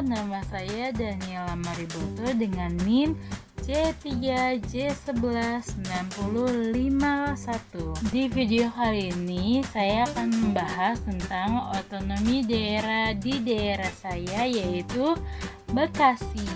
nama saya Daniela Mariboto dengan NIM C3J119051. Di video kali ini saya akan membahas tentang otonomi daerah di daerah saya, yaitu Bekasi.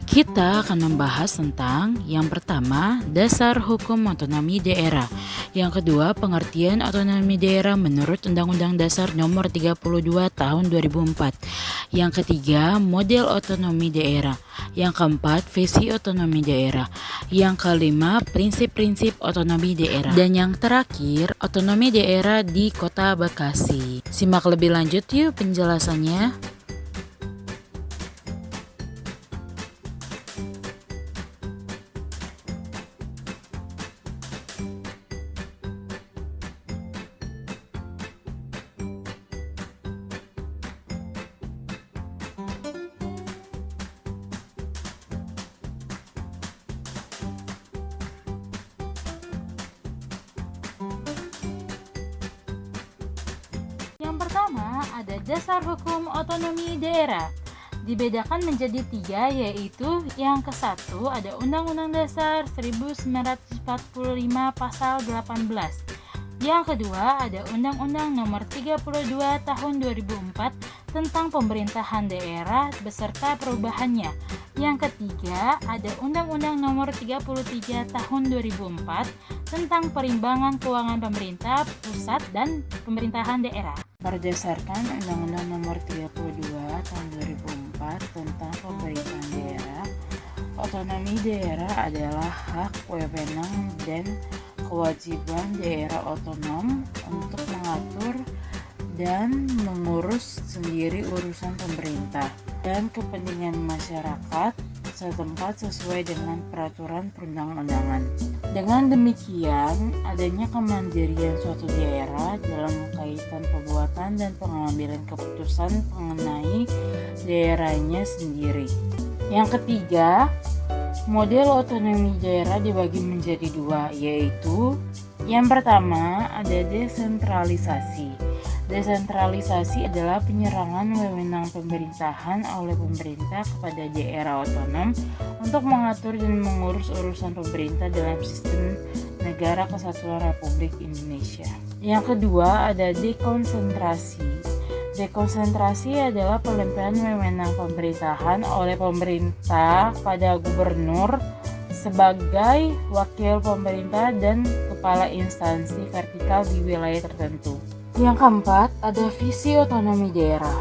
Kita akan membahas tentang yang pertama, dasar hukum otonomi daerah. Yang kedua, pengertian otonomi daerah menurut Undang-Undang Dasar Nomor 32 Tahun 2004. Yang ketiga, model otonomi daerah. Yang keempat, visi otonomi daerah. Yang kelima, prinsip-prinsip otonomi daerah. Dan yang terakhir, otonomi daerah di Kota Bekasi. Simak lebih lanjut yuk penjelasannya. Yang pertama ada dasar hukum otonomi daerah. Dibedakan menjadi 3, yaitu yang ke-1 ada Undang-Undang Dasar 1945 Pasal 18. Yang kedua ada Undang-Undang Nomor 32 Tahun 2004 tentang pemerintahan daerah beserta perubahannya. Yang ketiga ada Undang-Undang Nomor 33 Tahun 2004 tentang perimbangan keuangan pemerintah pusat dan pemerintahan daerah. Berdasarkan Undang-Undang Nomor 32 Tahun 2004 tentang pemerintahan daerah, otonomi daerah adalah hak, wewenang, dan kewajiban daerah otonom untuk mengatur dan mengurus sendiri urusan pemerintah dan kepentingan masyarakat setempat sesuai dengan peraturan perundang-undangan. Dengan demikian, adanya kemandirian suatu daerah dalam kaitan perbuatan dan pengambilan keputusan mengenai daerahnya sendiri. Yang ketiga, model otonomi daerah dibagi menjadi 2, yaitu yang pertama ada desentralisasi. Desentralisasi adalah penyerangan wewenang pemerintahan oleh pemerintah kepada daerah otonom untuk mengatur dan mengurus urusan pemerintah dalam sistem Negara Kesatuan Republik Indonesia. Yang kedua ada dekonsentrasi. Dekonsentrasi adalah pelimpahan wewenang pemerintahan oleh pemerintah pada gubernur sebagai wakil pemerintah dan kepala instansi vertikal di wilayah tertentu. Yang keempat, ada visi otonomi daerah.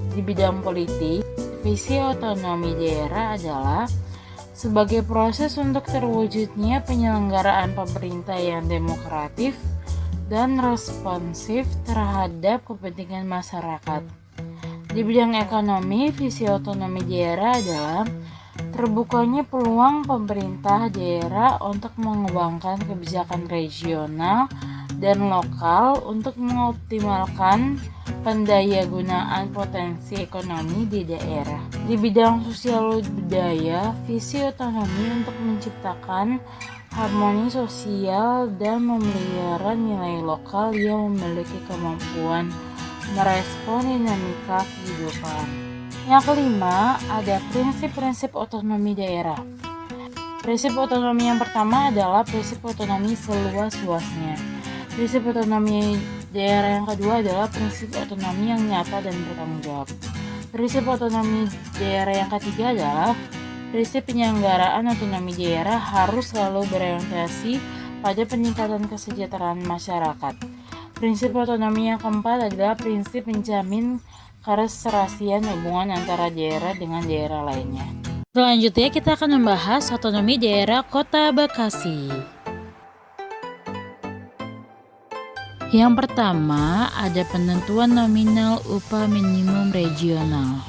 Di bidang politik, visi otonomi daerah adalah sebagai proses untuk terwujudnya penyelenggaraan pemerintah yang demokratis dan responsif terhadap kepentingan masyarakat. Di bidang ekonomi, visi otonomi daerah adalah terbukanya peluang pemerintah daerah untuk mengembangkan kebijakan regional dan lokal untuk mengoptimalkan pendayagunaan potensi ekonomi di daerah. Di bidang sosial budaya, visi otonomi untuk menciptakan harmoni sosial dan memelihara nilai lokal yang memiliki kemampuan merespon dinamika kehidupan. Yang kelima, ada prinsip-prinsip otonomi daerah. Prinsip otonomi yang pertama adalah prinsip otonomi seluas-luasnya. Prinsip otonomi daerah yang kedua adalah prinsip otonomi yang nyata dan bertanggung jawab. Prinsip otonomi daerah yang ketiga adalah prinsip penyelenggaraan otonomi daerah harus selalu berorientasi pada peningkatan kesejahteraan masyarakat. Prinsip otonomi yang keempat adalah prinsip menjamin keserasian hubungan antara daerah dengan daerah lainnya. Selanjutnya kita akan membahas otonomi daerah Kota Bekasi. Yang pertama, ada penentuan nominal upah minimum regional.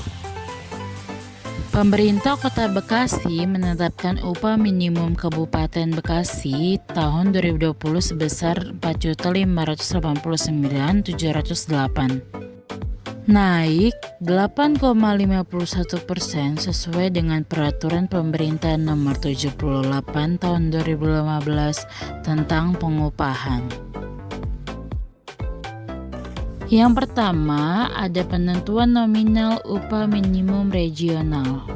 Pemerintah Kota Bekasi menetapkan upah minimum Kabupaten Bekasi tahun 2020 sebesar Rp4.589.708. Naik 8,51% sesuai dengan peraturan pemerintah nomor 78 tahun 2015 tentang pengupahan. Yang pertama, ada penentuan nominal upah minimum regional.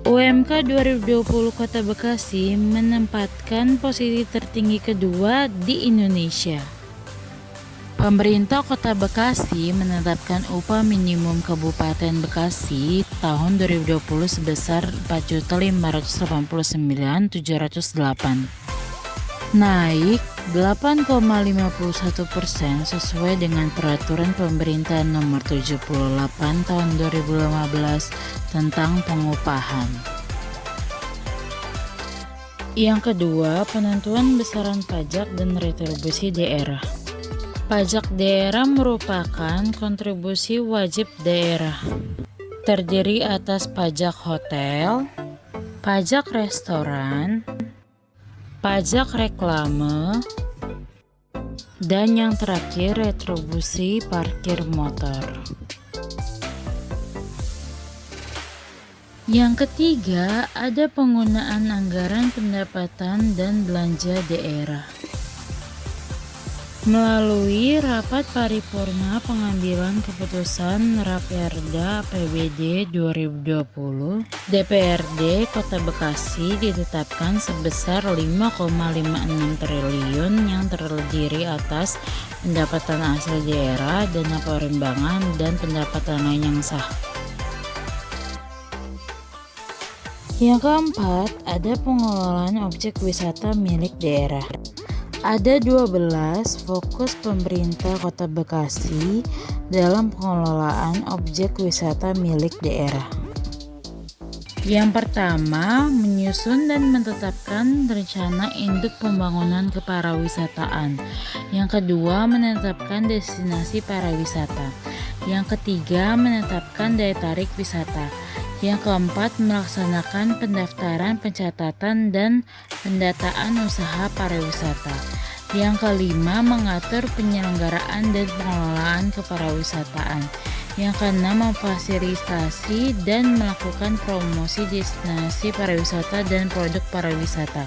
UMK 2020 Kota Bekasi menempatkan posisi tertinggi kedua di Indonesia. Pemerintah Kota Bekasi menetapkan upah minimum Kabupaten Bekasi tahun 2020 sebesar Rp4.589.708, naik 8,51% sesuai dengan Peraturan Pemerintah Nomor 78 Tahun 2015 tentang pengupahan. Yang kedua, penentuan besaran pajak dan retribusi daerah. Pajak daerah merupakan kontribusi wajib daerah. Terdiri atas pajak hotel, pajak restoran, pajak reklame, dan yang terakhir retribusi parkir motor. Yang ketiga, ada penggunaan anggaran pendapatan dan belanja daerah. Melalui rapat paripurna pengambilan keputusan Raperda APBD 2020, DPRD Kota Bekasi ditetapkan sebesar 5,56 triliun yang terdiri atas pendapatan asli daerah, dana perimbangan, dan pendapatan lain yang sah. Yang keempat, ada pengelolaan objek wisata milik daerah. Ada 12 fokus pemerintah Kota Bekasi dalam pengelolaan objek wisata milik daerah. Yang pertama, menyusun dan menetapkan rencana induk pembangunan keparawisataan. Yang kedua, menetapkan destinasi pariwisata. Yang ketiga, menetapkan daya tarik wisata. Yang keempat, melaksanakan pendaftaran, pencatatan, dan pendataan usaha pariwisata. Yang kelima, mengatur penyelenggaraan dan pengelolaan keparawisataan. Yang keenam, memfasilitasi dan melakukan promosi destinasi pariwisata dan produk pariwisata.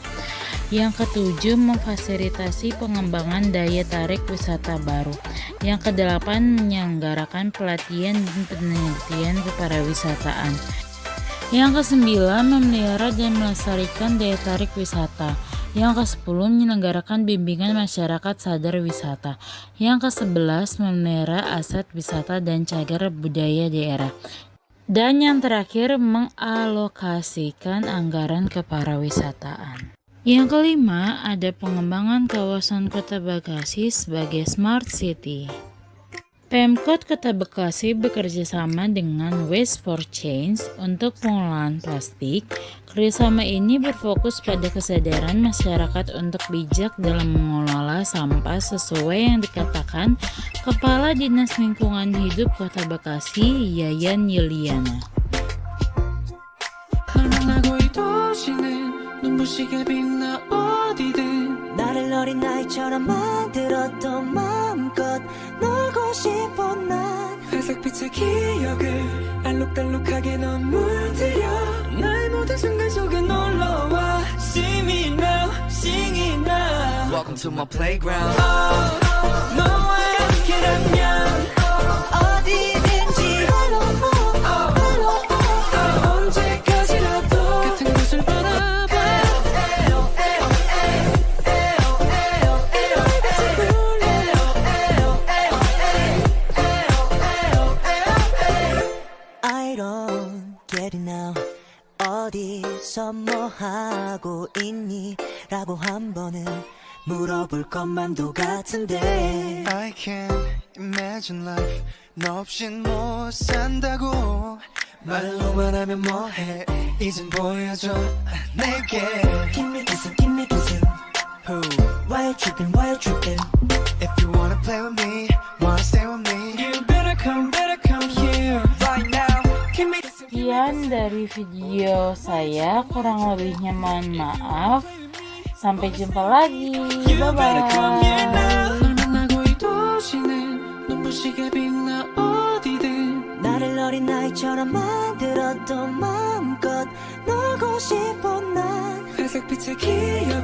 Yang ketujuh, memfasilitasi pengembangan daya tarik wisata baru. Yang kedelapan, menyelenggarakan pelatihan dan penelitian keparawisataan. Yang kesembilan, memelihara dan melestarikan daya tarik wisata. Yang ke-10, menyelenggarakan bimbingan masyarakat sadar wisata. Yang ke-11, memelihara aset wisata dan cagar budaya daerah. Dan yang terakhir, mengalokasikan anggaran keparawisataan. Yang kelima, ada pengembangan kawasan Kota Bekasi sebagai Smart City. Pemkot Kota Bekasi bekerja sama dengan Waste for Change untuk pengelolaan plastik. Kerjasama ini berfokus pada kesadaran masyarakat untuk bijak dalam mengelola sampah sesuai yang dikatakan Kepala Dinas Lingkungan Hidup Kota Bekasi, Yayan Yuliana. 나를 어린 나이처럼 만들었던 마음껏 놀고 싶어 난 회색빛의 기억을 알록달록하게 넌 물들여 나의 모든 순간 속에 놀러와 See me now, sing it now Welcome to my playground 너와 함께라면 어디든지 언제까지라도 같은 곳을 바라봐 I don't get it now 어디서 뭐 하고 있니? 라고 한 번은 물어볼 것만도 같은데 I can't imagine life 너 없인 못 산다고 말로만 하면 뭐해 이젠 보여줘 내게 Give me kissing, give me kissing Who? Why you tripping, why you tripping If you wanna play with me wanna stay with me You better come here right now Give me Sekian dari video saya, kurang lebihnya mohon maaf. Sampai jumpa lagi. Bye bye. 나를 어린 나이처럼 만들었던 마음껏 놀고 싶어 난 회색빛의 기억을